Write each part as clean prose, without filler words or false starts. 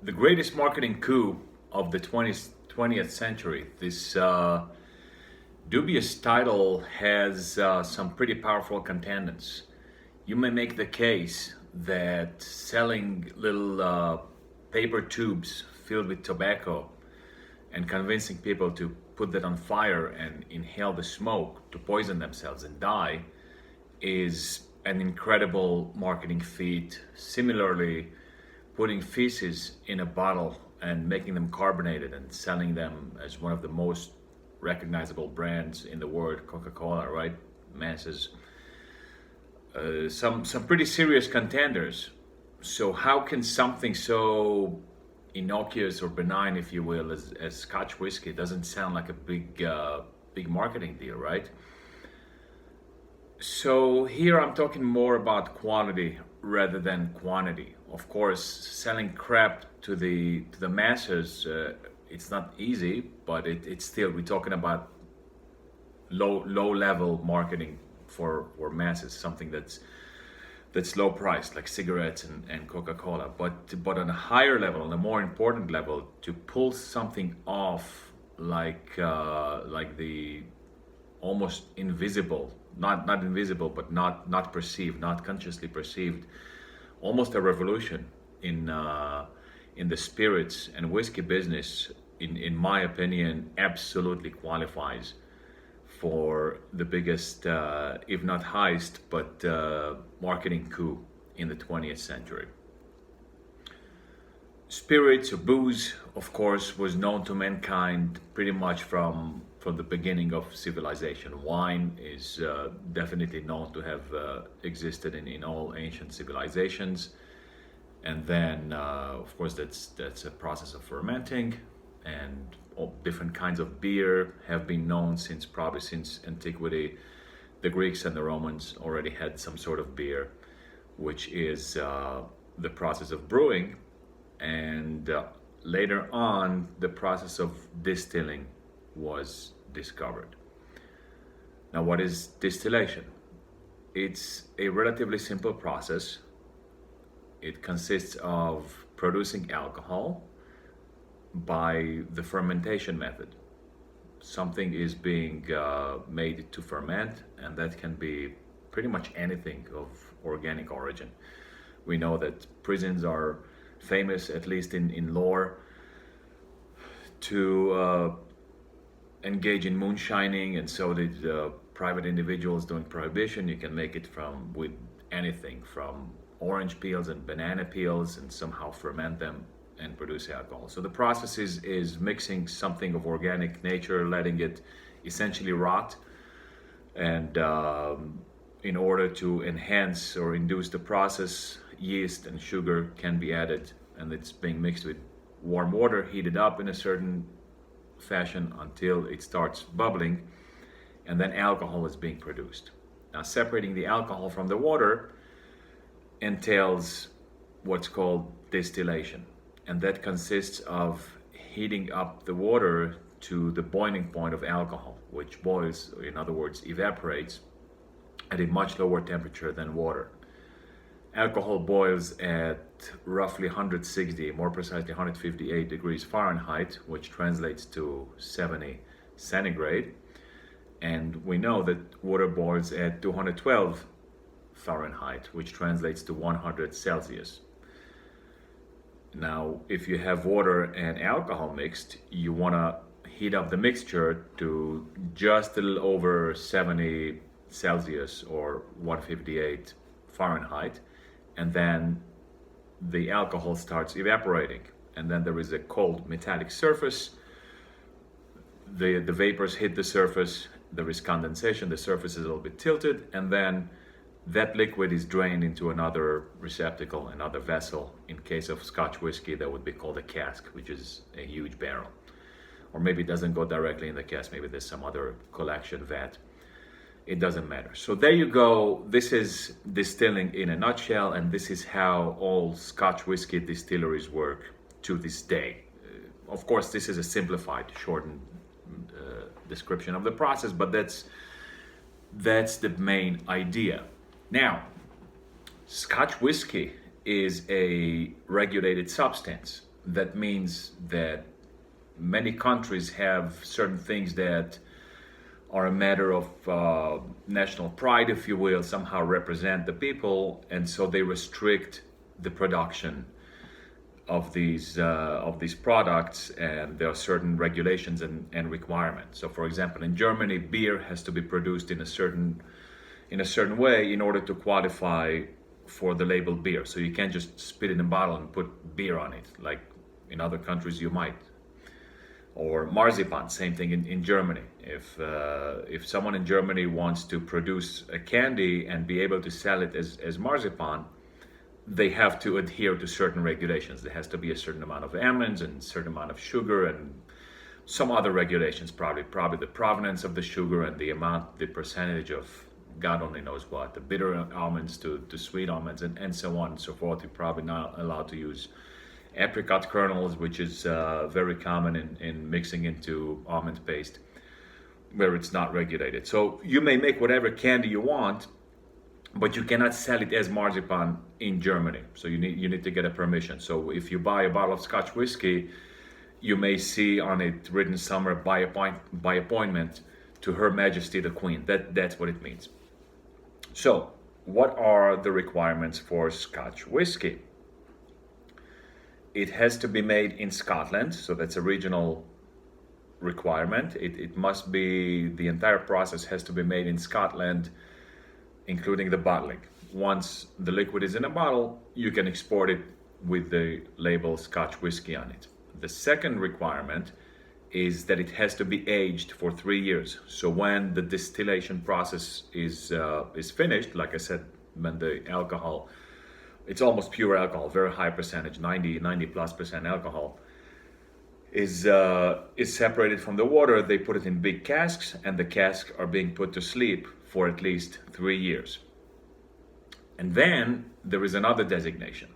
The greatest marketing coup of the 20th century. This dubious title has some pretty powerful contenders. You may make the case that selling little paper tubes filled with tobacco and convincing people to put that on fire and inhale the smoke to poison themselves and die is an incredible marketing feat. Similarly, putting feces in a bottle and making them carbonated and selling them as one of the most recognizable brands in the world, Coca-Cola, right? Masses. Some pretty serious contenders. So how can something so innocuous or benign, if you will, as Scotch whiskey doesn't sound like a big marketing deal, right? So here I'm talking more about quality rather than quantity. Of course, selling crap to the masses, it's not easy, but it's still we're talking about low level marketing for masses, something that's low priced like cigarettes and Coca-Cola. But on a higher level, on a more important level, to pull something off like the almost invisible, not invisible, but not perceived, not consciously perceived, almost a revolution in the spirits and whiskey business. In my opinion, absolutely qualifies for the biggest, if not highest, but marketing coup in the 20th century. Spirits or booze, of course, was known to mankind pretty much from the beginning of civilization. Wine is definitely known to have existed in all ancient civilizations, and then of course that's a process of fermenting, and all different kinds of beer have been known since probably since antiquity. The Greeks and the Romans already had some sort of beer, which is the process of brewing, and later on the process of distilling was discovered. Now, what is distillation? It's a relatively simple process. It consists of producing alcohol by the fermentation method. Something is being made to ferment, and that can be pretty much anything of organic origin. We know that prisons are famous, at least in lore, to engage in moonshining, and so did private individuals during prohibition. You can make it from with anything from orange peels and banana peels and somehow ferment them and produce alcohol. So the process is mixing something of organic nature, letting it essentially rot, and in order to enhance or induce the process, yeast and sugar can be added, and it's being mixed with warm water, heated up in a certain fashion until it starts bubbling, and then alcohol is being produced. Now, separating the alcohol from the water entails what's called distillation, and that consists of heating up the water to the boiling point of alcohol, which boils, or in other words, evaporates at a much lower temperature than water. Alcohol boils at roughly 160, more precisely 158 degrees Fahrenheit, which translates to 70 centigrade. And we know that water boils at 212 Fahrenheit, which translates to 100 Celsius. Now, if you have water and alcohol mixed, you want to heat up the mixture to just a little over 70 Celsius or 158 Fahrenheit, and then the alcohol starts evaporating, and then there is a cold metallic surface. The vapors hit the surface, there is condensation, the surface is a little bit tilted, and then that liquid is drained into another receptacle, another vessel. In case of Scotch whiskey, that would be called a cask, which is a huge barrel. Or maybe it doesn't go directly in the cask, maybe there's some other collection vat. It doesn't matter. So there you go. This is distilling in a nutshell, and this is how all Scotch whiskey distilleries work to this day. Of course, this is a simplified, shortened description of the process, but that's the main idea. Now, Scotch whiskey is a regulated substance. That means that many countries have certain things that are a matter of national pride, if you will, somehow represent the people, and so they restrict the production of these products, and there are certain regulations and requirements. So, for example, in Germany, beer has to be produced in a certain way in order to qualify for the label beer. So you can't just spit in a bottle and put beer on it, like in other countries you might. Or marzipan, same thing in Germany. If someone in Germany wants to produce a candy and be able to sell it as marzipan, they have to adhere to certain regulations. There has to be a certain amount of almonds and a certain amount of sugar and some other regulations, probably the provenance of the sugar and the percentage of God only knows what, the bitter almonds to sweet almonds and so on and so forth. You're probably not allowed to use apricot kernels, which is very common in mixing into almond paste, where it's not regulated. So you may make whatever candy you want, but you cannot sell it as marzipan in Germany. So you need to get a permission. So if you buy a bottle of Scotch whiskey, you may see on it written somewhere by appointment to Her Majesty the Queen. That's what it means. So what are the requirements for Scotch whiskey? It has to be made in Scotland, so that's a regional requirement. It must be, the entire process has to be made in Scotland, including the bottling. Once the liquid is in a bottle, you can export it with the label Scotch whiskey on it. The second requirement is that it has to be aged for 3 years. So when the distillation process is finished, like I said, when the alcohol, it's almost pure alcohol, very high percentage, 90+% alcohol, is separated from the water. They put it in big casks, and the casks are being put to sleep for at least 3 years. And then there is another designation.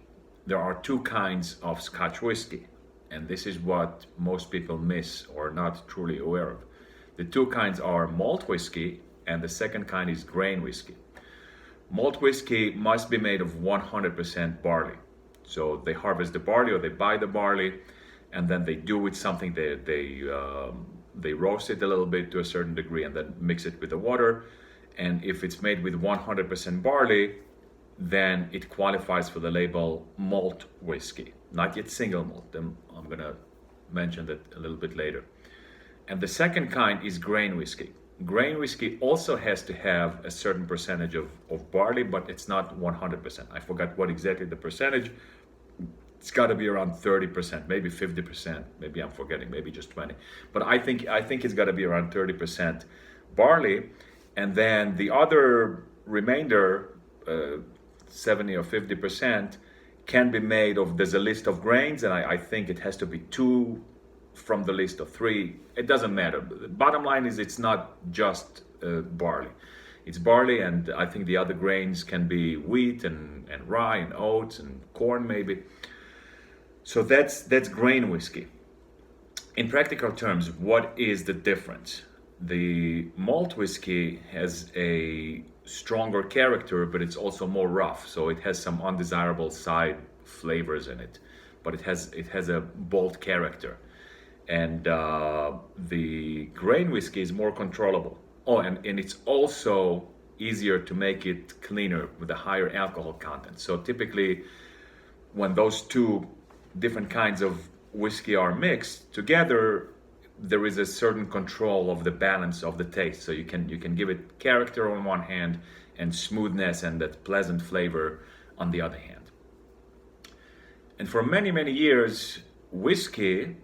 There are two kinds of Scotch whiskey, and this is what most people miss or not truly aware of. The two kinds are malt whiskey, and the second kind is grain whiskey. Malt whiskey must be made of 100% barley. So they harvest the barley, or they buy the barley, and then they do with something. They roast it a little bit to a certain degree, and then mix it with the water. And if it's made with 100% barley, then it qualifies for the label malt whiskey, not yet single malt. I'm gonna mention that a little bit later. And the second kind is grain whiskey. Grain whiskey also has to have a certain percentage of barley, but it's not 100%. I forgot what exactly the percentage. It's got to be around 30%, maybe 50%. Maybe I'm forgetting, maybe just 20. But I think it's got to be around 30% barley, and then the other remainder, 70 or 50%, can be made of. There's a list of grains, and I think it has to be 2 from the list of 3. It doesn't matter. The bottom line is it's not just barley. It's barley, and I think the other grains can be wheat and rye and oats and corn maybe. So that's grain whiskey. In practical terms, what is the difference? The malt whiskey has a stronger character, but it's also more rough. So it has some undesirable side flavors in it, but it has a bold character. And the grain whiskey is more controllable. Oh, and it's also easier to make it cleaner with a higher alcohol content. So typically, when those two different kinds of whiskey are mixed together, there is a certain control of the balance of the taste. So you can give it character on one hand and smoothness and that pleasant flavor on the other hand. And for many, many years, whiskey,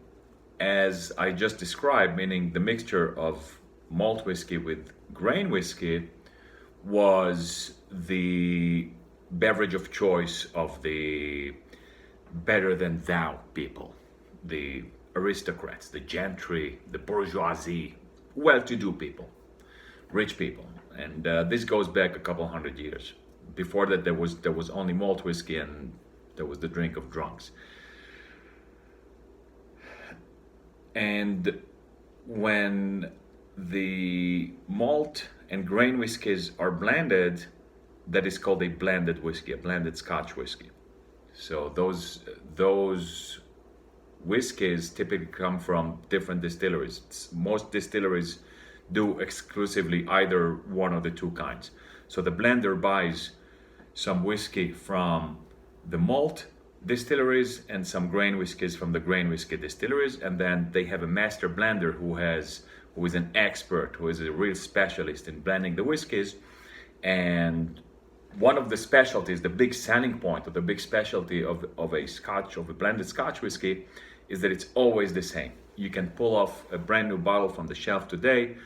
as I just described, meaning the mixture of malt whiskey with grain whiskey, was the beverage of choice of the better than thou people, the aristocrats, the gentry, the bourgeoisie, well-to-do people, rich people. And this goes back a couple hundred years. Before that, there was only malt whiskey, and there was the drink of drunks. And when the malt and grain whiskeys are blended, that is called a blended whiskey, a blended Scotch whiskey. So those whiskies typically come from different distilleries. Most distilleries do exclusively either one of the two kinds. So the blender buys some whiskey from the malt distilleries and some grain whiskies from the grain whiskey distilleries, and then they have a master blender who is an expert, who is a real specialist in blending the whiskeys. And one of the specialties, the big selling point or the big specialty of a blended Scotch whiskey, is that it's always the same. You can pull off a brand new bottle from the shelf today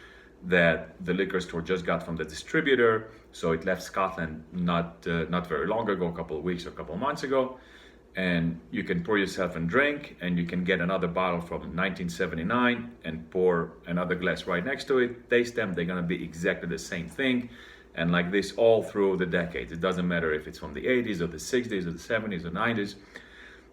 that the liquor store just got from the distributor. So it left Scotland not very long ago, a couple of weeks or a couple of months ago. And you can pour yourself a drink, and you can get another bottle from 1979 and pour another glass right next to it, taste them, they're gonna be exactly the same thing. And like this all through the decades. It doesn't matter if it's from the 80s or the 60s or the 70s or 90s,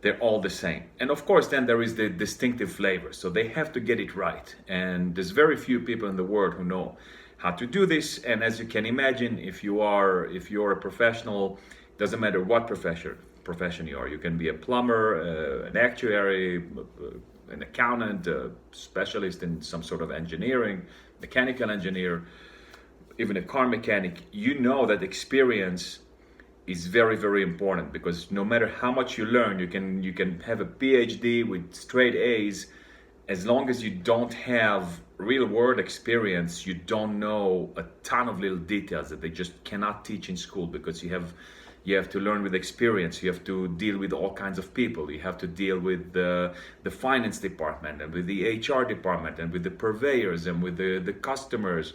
they're all the same. And of course, then there is the distinctive flavor. So they have to get it right. And there's very few people in the world who know how to do this. And as you can imagine, if you're a professional, doesn't matter what profession you are. You can be a plumber, an actuary, an accountant, a specialist in some sort of engineering, mechanical engineer, even a car mechanic. You know that experience is very, very important, because no matter how much you learn, you can have a PhD with straight A's. As long as you don't have real world experience, you don't know a ton of little details that they just cannot teach in school, because you have to learn with experience. You have to deal with all kinds of people. You have to deal with the finance department and with the HR department and with the purveyors and with the customers.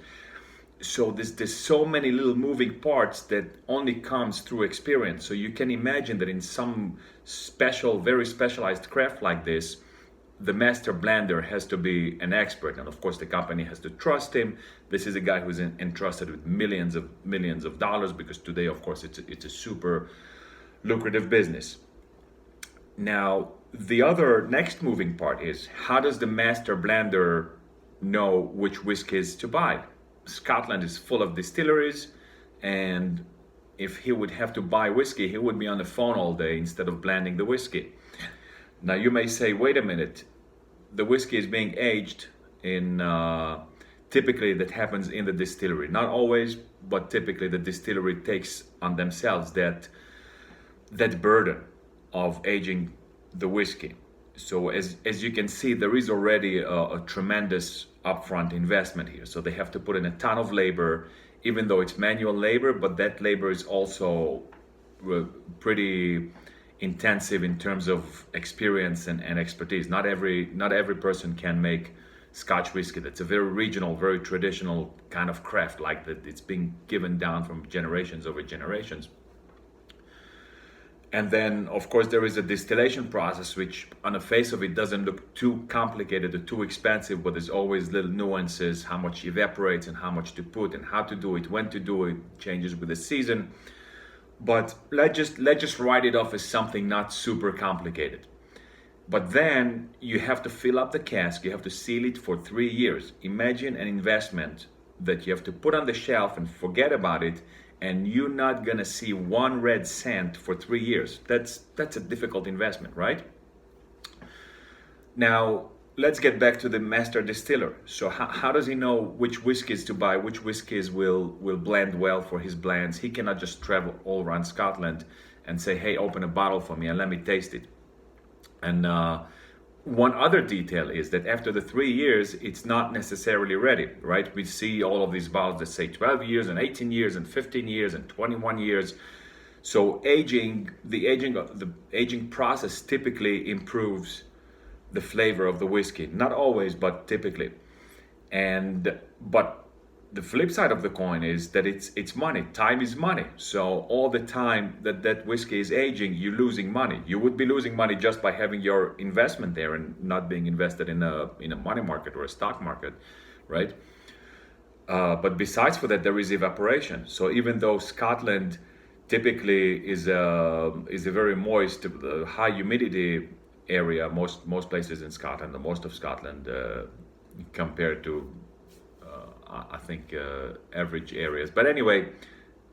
So there's so many little moving parts that only comes through experience. So you can imagine that in some special, very specialized craft like this, the master blender has to be an expert, and of course the company has to trust him. This is a guy who's entrusted with millions of dollars, because today, of course, it's a super lucrative business. Now, the other next moving part is, how does the master blender know which whiskies to buy? Scotland is full of distilleries, and if he would have to buy whiskey, he would be on the phone all day instead of blending the whiskey. Now you may say, wait a minute, the whiskey is being aged in, typically that happens in the distillery. Not always, but typically the distillery takes on themselves that burden of aging the whiskey. So as you can see, there is already a tremendous upfront investment here. So they have to put in a ton of labor, even though it's manual labor, but that labor is also pretty intensive in terms of experience and expertise. Not every person can make Scotch whiskey. That's a very regional, very traditional kind of craft, like that. It's being given down from generations over generations. And then, of course, there is a distillation process, which on the face of it doesn't look too complicated or too expensive, but there's always little nuances, how much evaporates and how much to put and how to do it, when to do it, changes with the season. But let's just write it off as something not super complicated. But then you have to fill up the cask, you have to seal it for 3 years. Imagine an investment that you have to put on the shelf and forget about it, and you're not gonna see one red cent for 3 years. That's a difficult investment, right? Now, let's get back to the master distiller. So how does he know which whiskies to buy, which whiskies will blend well for his blends? He cannot just travel all around Scotland and say, hey, open a bottle for me and let me taste it. And one other detail is that after the 3 years, it's not necessarily ready, right? We see all of these bottles that say 12 years and 18 years and 15 years and 21 years. So the aging process typically improves the flavor of the whiskey. Not always, but typically. But the flip side of the coin is that it's money. Time is money. So all the time that whiskey is aging, you're losing money. You would be losing money just by having your investment there and not being invested in a money market or a stock market, right? But besides for that, there is evaporation. So even though Scotland typically is a very moist, high humidity area, most places in Scotland, the most of Scotland, compared to I think average areas. But anyway,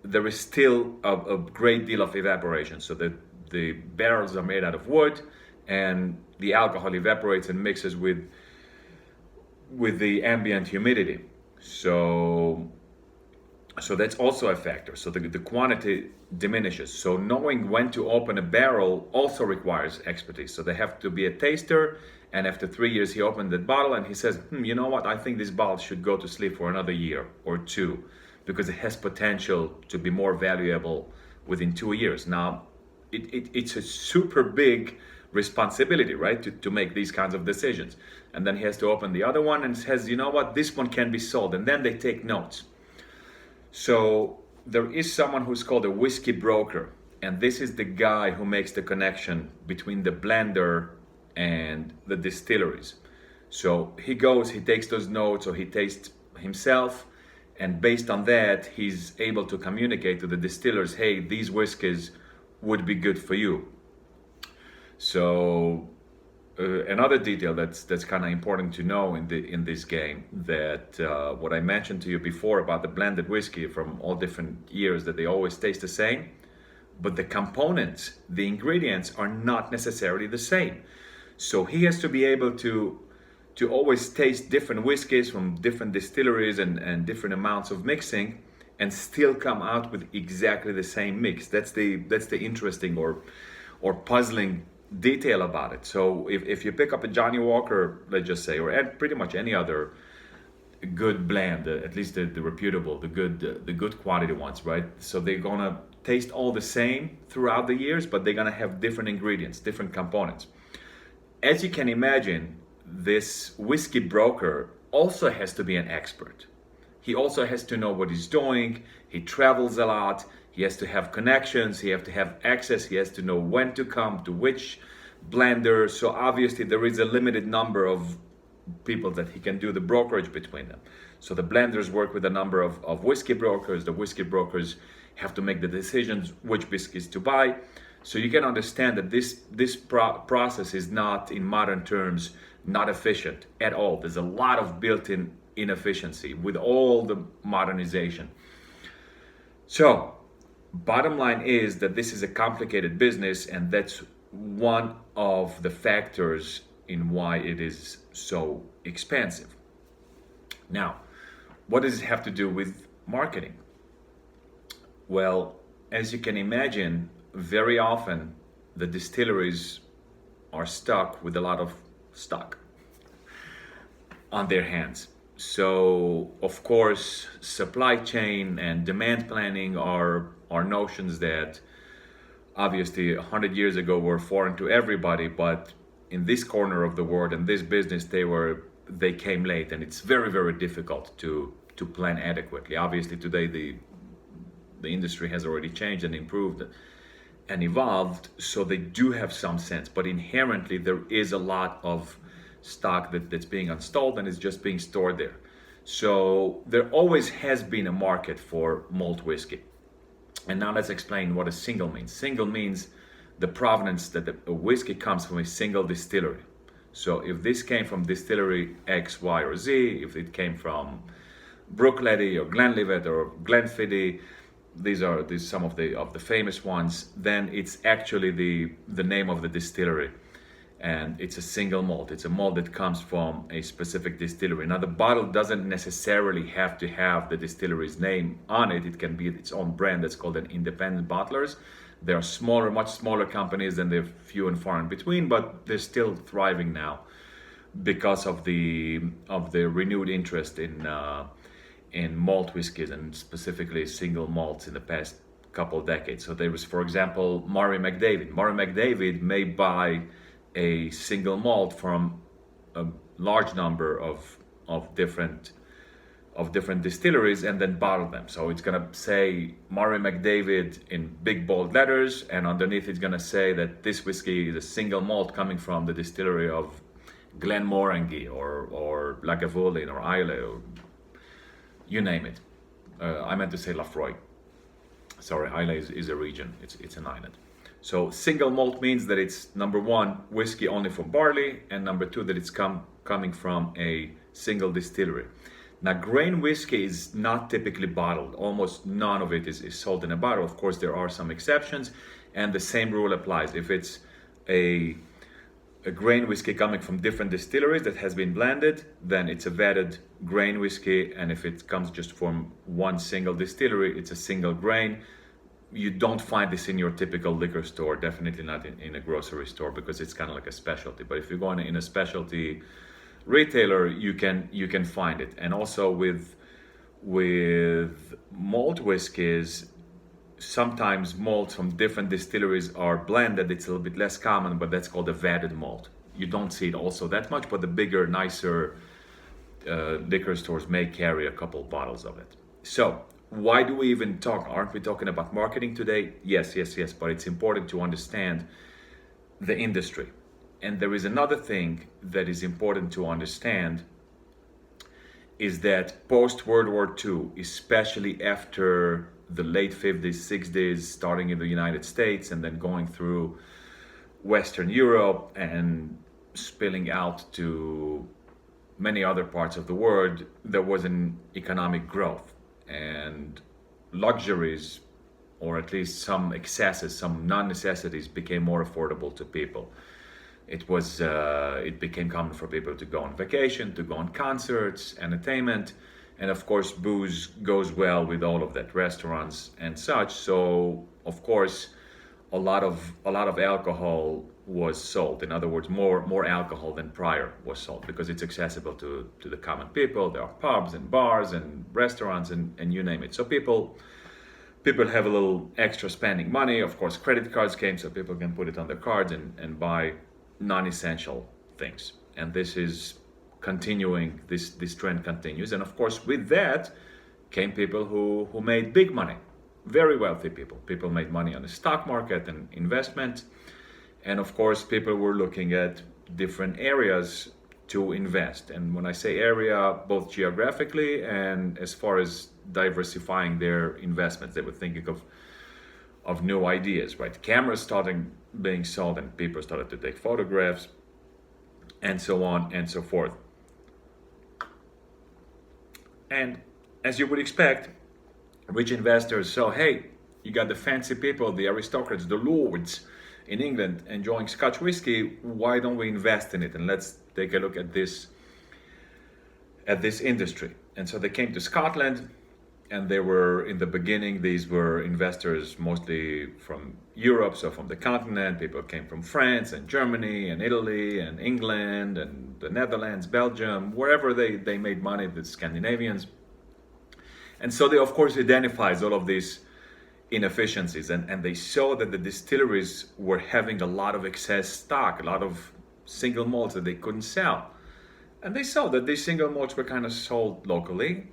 there is still a great deal of evaporation. So the barrels are made out of wood, and the alcohol evaporates and mixes with the ambient humidity. So that's also a factor. So the quantity diminishes. So knowing when to open a barrel also requires expertise. So they have to be a taster, and after 3 years he opened that bottle and he says, you know what, I think this bottle should go to sleep for another year or two because it has potential to be more valuable within 2 years. Now, it's a super big responsibility, right, to make these kinds of decisions. And then he has to open the other one and says, you know what, this one can be sold. And then they take notes. So there is someone who's called a whiskey broker, and this is the guy who makes the connection between the blender and the distilleries. So he goes, he takes those notes, or he tastes himself, and based on that, he's able to communicate to the distillers, hey, these whiskeys would be good for you. So another detail that's kind of important to know in this game, that what I mentioned to you before about the blended whiskey from all different years, that they always taste the same, but the components, the ingredients are not necessarily the same. So he has to be able to always taste different whiskeys from different distilleries and different amounts of mixing, and still come out with exactly the same mix. That's the interesting or puzzling detail about it. So if you pick up a Johnny Walker, let's just say, or pretty much any other good blend, at least the reputable, the good quality ones, right? So they're gonna taste all the same throughout the years, but they're gonna have different ingredients, different components. As you can imagine, this whiskey broker also has to be an expert. He also has to know what he's doing. He travels a lot. He has to have connections. He has to have access. He has to know when to come to which blender. So obviously there is a limited number of people that he can do the brokerage between them. So the blenders work with a number of whiskey brokers. The whiskey brokers have to make the decisions which whiskeys to buy. So you can understand that this process is not, in modern terms, not efficient at all. There's a lot of built-in inefficiency with all the modernization. So bottom line is that this is a complicated business, and that's one of the factors in why it is so expensive. Now, what does it have to do with marketing? Well, as you can imagine, very often the distilleries are stuck with a lot of stock on their hands. So, of course, supply chain and demand planning are notions that obviously 100 years ago were foreign to everybody, but in this corner of the world, in this business, they came late, and it's very, very difficult to plan adequately. Obviously, today the industry has already changed and improved and evolved, so they do have some sense, but inherently there is a lot of stock that's being installed and is just being stored there. So there always has been a market for malt whiskey. And now let's explain what a single means. Single means the provenance that a whiskey comes from a single distillery. So if this came from distillery X, Y, or Z, if it came from Brookleddy or Glenlivet or Glenfiddich, these are some of the famous ones, then it's actually the name of the distillery. And it's a single malt. It's a malt that comes from a specific distillery. Now, the bottle doesn't necessarily have to have the distillery's name on it. It can be its own brand. That's called an independent bottlers. They are smaller, much smaller companies, and they're few and far in between, but they're still thriving now because of the renewed interest in malt whiskeys, and specifically single malts in the past couple of decades. So there was, for example, Murray McDavid. Murray McDavid may buy a single malt from a large number of different distilleries and then bottle them. So it's gonna say Murray McDavid in big bold letters, and underneath it's gonna say that this whiskey is a single malt coming from the distillery of Glenmorangie or Lagavulin or Islay, or you name it. I meant to say Lafroy. Sorry, Islay is a region. It's an island. So single malt means that it's, number one, whiskey only from barley, and number two, that it's coming from a single distillery. Now, grain whiskey is not typically bottled. Almost none of it is sold in a bottle. Of course, there are some exceptions, and the same rule applies. If it's a a grain whiskey coming from different distilleries that has been blended, then it's a vatted grain whiskey. And if it comes just from one single distillery, it's a single grain. You don't find this in your typical liquor store, definitely not in a grocery store, because it's kind of like a specialty. But if you go in a specialty retailer, you can find it. And also with malt whiskeys, sometimes malts from different distilleries are blended. It's a little bit less common, but that's called a vatted malt. You don't see it also that much, but the bigger, nicer liquor stores may carry a couple bottles of it. So why do we even talk? Aren't we talking about marketing today? Yes, but it's important to understand the industry. And there is another thing that is important to understand, is that post World War II, especially after the late 50s, 60s, starting in the United States and then going through Western Europe and spilling out to many other parts of the world, there was an economic growth, and luxuries, or at least some excesses, some non-necessities, became more affordable to people. It became common for people to go on vacation, to go on concerts, entertainment, and of course booze goes well with all of that, restaurants and such. So of course a lot of alcohol was sold. In other words, more alcohol than prior was sold, because it's accessible to the common people. There are pubs and bars and restaurants and you name it. So people have a little extra spending money. Of course, credit cards came, so people can put it on their cards and buy non-essential things. And this is continuing, this trend continues. And of course, with that came people who made big money, very wealthy people. People made money on the stock market and investment. And of course, people were looking at different areas to invest. And when I say area, both geographically and as far as diversifying their investments, they were thinking of new ideas, right? Cameras started being sold and people started to take photographs and so on and so forth. And as you would expect, rich investors saw, hey, you got the fancy people, the aristocrats, the lords in England enjoying Scotch whiskey. Why don't we invest in it? And let's take a look at this industry. And so they came to Scotland, and they were, in the beginning, these were investors mostly from Europe, so from the continent. People came from France and Germany and Italy and England and the Netherlands, Belgium, wherever they made money, the Scandinavians. And so they, of course, identified all of these inefficiencies, and they saw that the distilleries were having a lot of excess stock, a lot of single malts that they couldn't sell. And they saw that these single malts were kind of sold locally.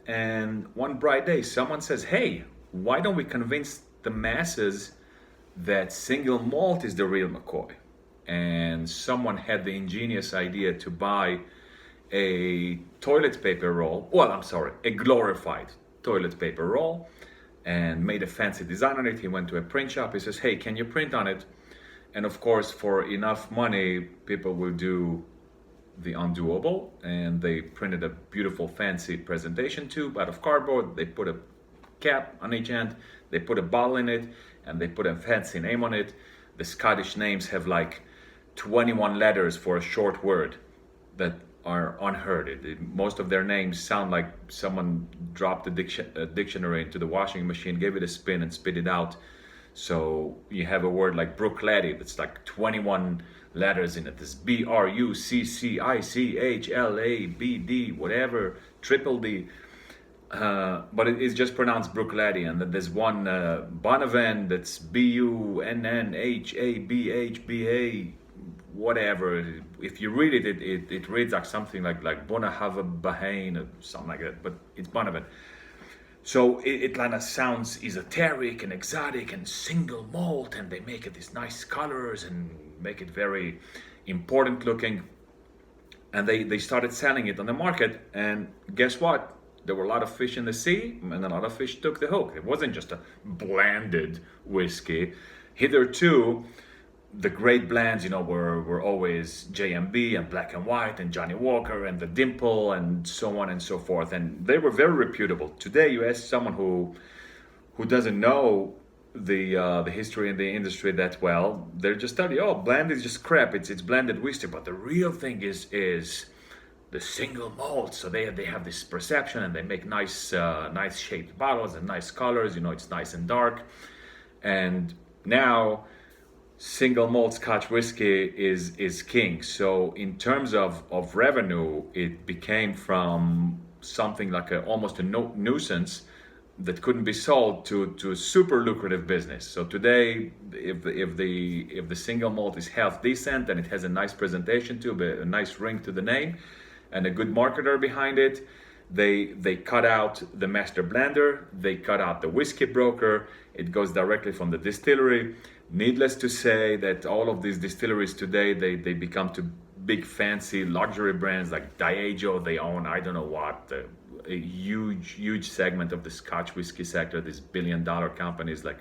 And one bright day, someone says, hey, why don't we convince the masses that single malt is the real McCoy? And someone had the ingenious idea to buy a toilet paper roll, a glorified toilet paper roll, and made a fancy design on it. He went to a print shop. He says, hey, can you print on it? And of course, for enough money, people will do the undoable, and they printed a beautiful fancy presentation tube out of cardboard. They put a cap on each end, they put a bottle in it, and they put a fancy name on it. The Scottish names have like 21 letters for a short word that are unheard. Most of their names sound like someone dropped a dictionary into the washing machine, gave it a spin and spit it out. So you have a word like Bruichladdich that's like 21 letters in it. This Bruccichlabd, whatever, triple D. But it is just pronounced Bruichladdich. And then there's one Bonavent that's Bunnhabha, whatever. If you read it, it reads like something like Bonahava Bahane or something like that, but it's Bonavent. So it kind of sounds esoteric and exotic and single malt, and they make it these nice colors and make it very important looking. And they started selling it on the market, and guess what? There were a lot of fish in the sea, and a lot of fish took the hook. It wasn't just a blended whiskey. Hitherto, the great blends, were always JMB and Black and White and Johnny Walker and the Dimple and so on and so forth. And they were very reputable. Today, you ask someone who doesn't know the history in the industry that well. They're just telling you, oh, blend is just crap. It's blended whiskey, but the real thing is the single malt. So they have this perception, and they make nice shaped bottles and nice colors. You know, it's nice and dark. And now single malt Scotch whiskey is king. So in terms of revenue, it became from something like almost a nuisance that couldn't be sold to a super lucrative business. So today, if the single malt is half decent and it has a nice presentation to it, a nice ring to the name, and a good marketer behind it, they cut out the master blender, they cut out the whiskey broker. It goes directly from the distillery. Needless to say that all of these distilleries today, they become to big fancy luxury brands like Diageo. They own I don't know what, a huge segment of the Scotch whiskey sector. These billion-dollar companies like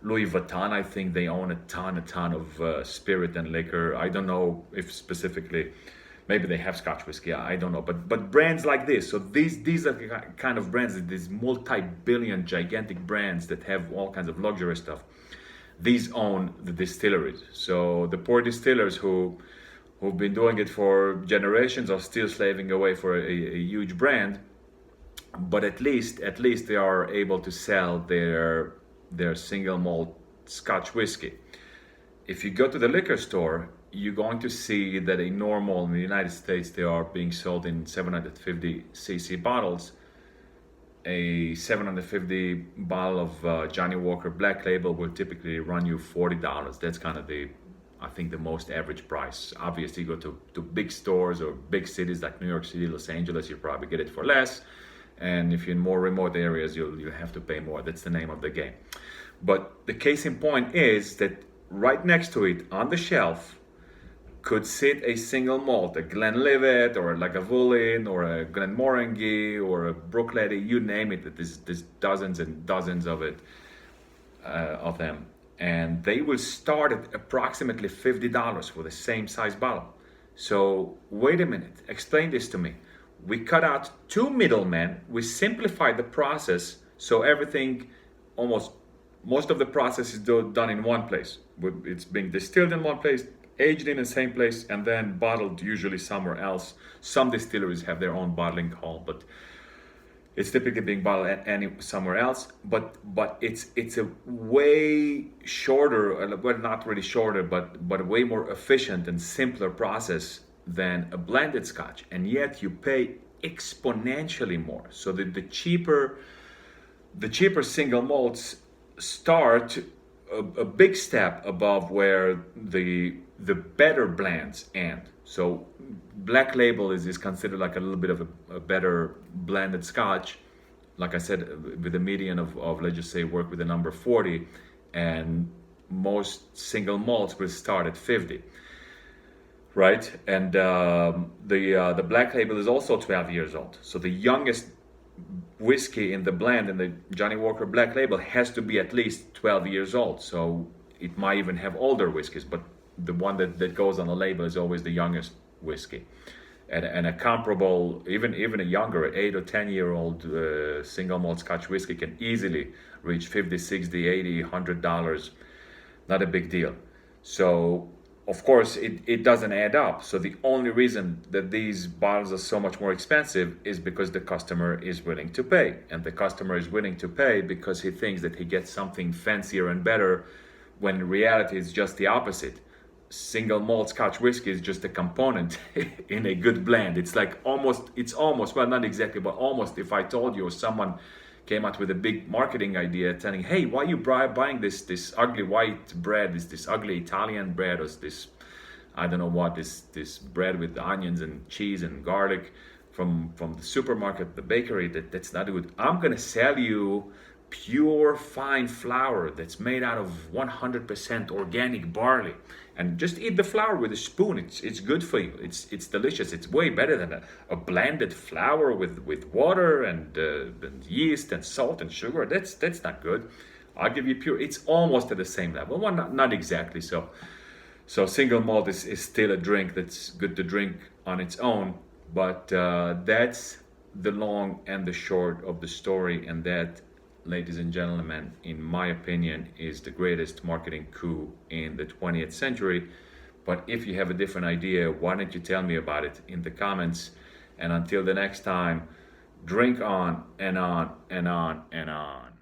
Louis Vuitton, I think they own a ton of spirit and liquor. I don't know if specifically, maybe they have Scotch whiskey. I don't know, but brands like this. So these are the kind of brands, these multi-billion gigantic brands that have all kinds of luxury stuff. These own the distilleries. So the poor distillers who've been doing it for generations are still slaving away for a huge brand, but at least they are able to sell their single malt Scotch whiskey. If you go to the liquor store, you're going to see that a normal in the United States, they are being sold in 750cc bottles. A 750 bottle of Johnny Walker Black Label will typically run you $40. That's kind of I think the most average price. Obviously, you go to big stores or big cities like New York City, Los Angeles, you probably get it for less. And if you're in more remote areas, you'll have to pay more. That's the name of the game. But the case in point is that right next to it on the shelf could sit a single malt, a Glenlivet or a Lagavulin or a Glenmorangie or a Brookletty, you name it. There's dozens and dozens of them. And they will start at approximately $50 for the same size bottle. So wait a minute, explain this to me. We cut out two middlemen, we simplified the process so everything, most of the process is done in one place. It's being distilled in one place, aged in the same place, and then bottled usually somewhere else. Some distilleries have their own bottling hall, but it's typically being bottled somewhere else. But it's a way shorter, well, not really shorter, but a way more efficient and simpler process than a blended Scotch, and yet you pay exponentially more. So the cheaper single malts start a big step above where the better blends end. So Black Label is considered like a little bit of a better blended Scotch. Like I said, with a median of let's just say work with the number 40, and most single malts will start at 50. Right, and the Black Label is also 12 years old. So the youngest whiskey in the blend in the Johnny Walker Black Label has to be at least 12 years old. So it might even have older whiskeys, but the one that goes on the label is always the youngest whiskey. And a comparable, even a younger, 8 or 10-year-old single malt Scotch whiskey can easily reach $50, $60, $80, $100. Not a big deal. So of course, it doesn't add up. So the only reason that these bottles are so much more expensive is because the customer is willing to pay. And the customer is willing to pay because he thinks that he gets something fancier and better, when in reality it's just the opposite. Single malt Scotch whiskey is just a component in a good blend. It's almost, well, not exactly, but almost, if I told you, or someone came out with a big marketing idea telling, hey, why are you buying this ugly white bread, this ugly Italian bread, or this, I don't know what, this bread with onions and cheese and garlic from the supermarket, the bakery, that's not good. I'm gonna sell you pure fine flour that's made out of 100% organic barley, and just eat the flour with a spoon. It's good for you. It's delicious. It's way better than a blended flour with water and yeast and salt and sugar. That's not good. I'll give you pure. It's almost at the same level. Well, not exactly. So single malt is still a drink that's good to drink on its own, but that's the long and the short of the story, and that ladies and gentlemen, in my opinion, is the greatest marketing coup in the 20th century. But if you have a different idea, why don't you tell me about it in the comments? And until the next time, drink on and on and on and on.